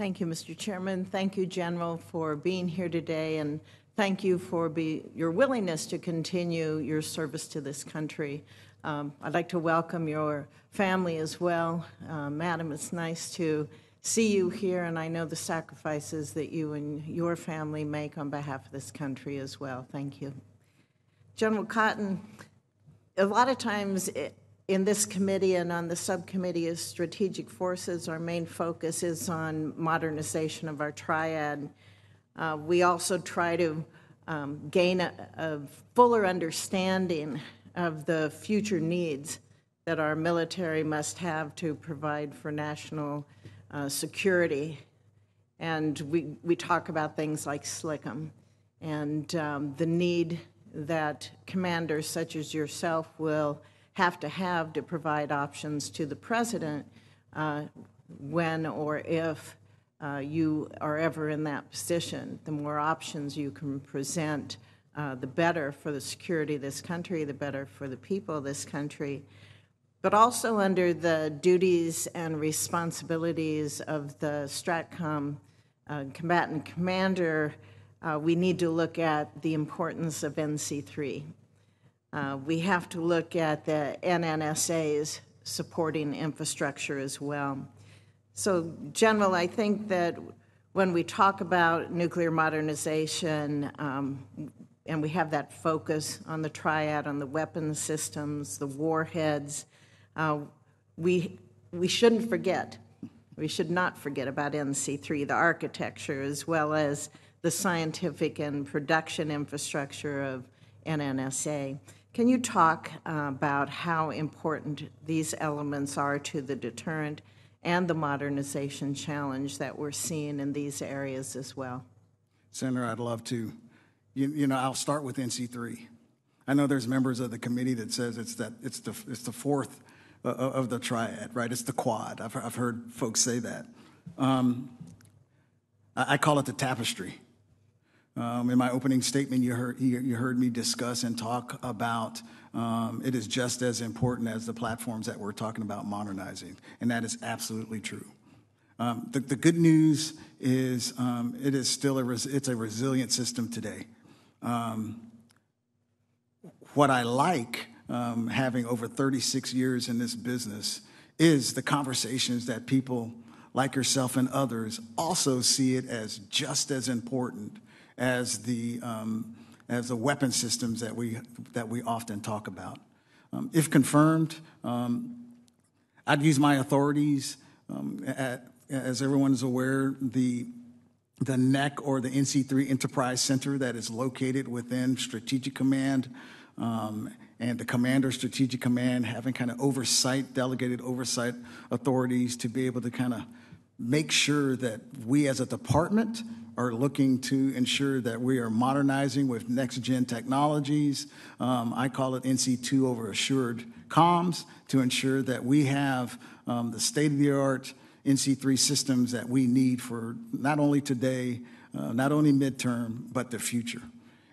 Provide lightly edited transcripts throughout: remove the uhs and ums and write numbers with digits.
Thank you, Mr. Chairman. Thank you, General, for being here today, and thank you for your willingness to continue your service to this country. I'd like to welcome your family as well. Madam, it's nice to see you here, and I know the sacrifices that you and your family make on behalf of this country as well. Thank you. General Cotton, a lot of times in this committee and on the subcommittee of strategic forces, our main focus is on modernization of our triad. We also try to gain a fuller understanding of the future needs that our military must have to provide for national security. And we talk about things like STRATCOM and the need that commanders such as yourself will have to provide options to the President when or if you are ever in that position. The more options you can present, the better for the security of this country, the better for the people of this country. But also under the duties and responsibilities of the STRATCOM combatant commander, we need to look at the importance of NC3. We have to look at the NNSA's supporting infrastructure as well. So, General, I think that when we talk about nuclear modernization, and we have that focus on the triad, on the weapons systems, the warheads, we shouldn't forget. We should not forget about NC3, the architecture, as well as the scientific and production infrastructure of NNSA. Can you talk about how important these elements are to the deterrent and the modernization challenge that we're seeing in these areas as well? Senator, I'd love to. You know, I'll start with NC3. I know there's members of the committee that says it's the fourth of the triad, right? It's the quad. I've heard folks say that. I call it the tapestry. In my opening statement, you heard me discuss and talk about it is just as important as the platforms that we're talking about modernizing, and that is absolutely true. The good news is it is still it's a resilient system today. What I like having over 36 years in this business is the conversations that people like yourself and others also see it as just as important as the weapon systems that we often talk about. If confirmed, I'd use my authorities. As everyone is aware, the NEC, or the NC3 Enterprise Center, that is located within Strategic Command, and the Commander Strategic Command having kind of oversight, delegated oversight authorities to be able to kind of make sure that we as a department are looking to ensure that we are modernizing with next-gen technologies. I call it NC2 over assured comms, to ensure that we have the state-of-the-art NC3 systems that we need for not only today, not only midterm, but the future.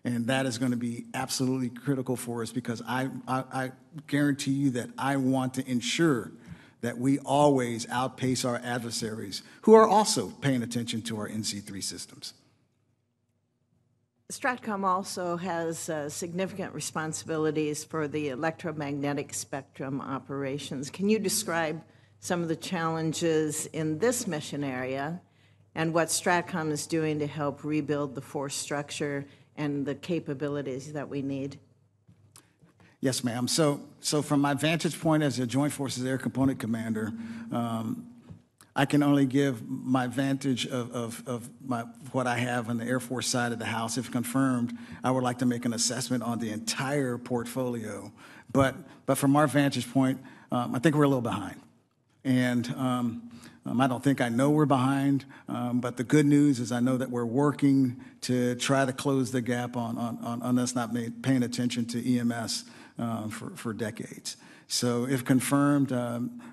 And that is going to be absolutely critical for us, because I guarantee you that I want to ensure that we always outpace our adversaries who are also paying attention to our NC3 systems. STRATCOM also has significant responsibilities for the electromagnetic spectrum operations. Can you describe some of the challenges in this mission area and what STRATCOM is doing to help rebuild the force structure and the capabilities that we need? Yes, ma'am. So from my vantage point as a Joint Forces Air Component Commander, I can only give my vantage of what I have on the Air Force side of the house. If confirmed, I would like to make an assessment on the entire portfolio. But from our vantage point, I think we're a little behind. And I don't think I know we're behind, but the good news is I know that we're working to try to close the gap on us not paying attention to EMS for decades. So if confirmed,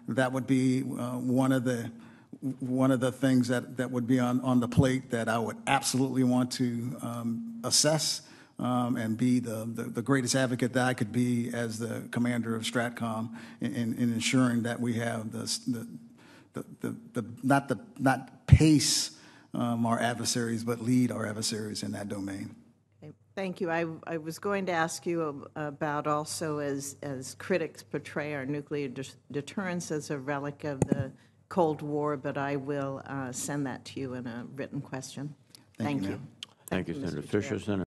that would be one of the things that would be on the plate that I would absolutely want to assess and be the greatest advocate that I could be as the commander of STRATCOM in ensuring that we have the not pace our adversaries, but lead our adversaries in that domain. Okay, thank you. I was going to ask you about also as critics portray our nuclear deterrence as a relic of the Cold War, but I will send that to you in a written question. Thank you. Thank you, Senator Mr. Chair. Fisher. Senator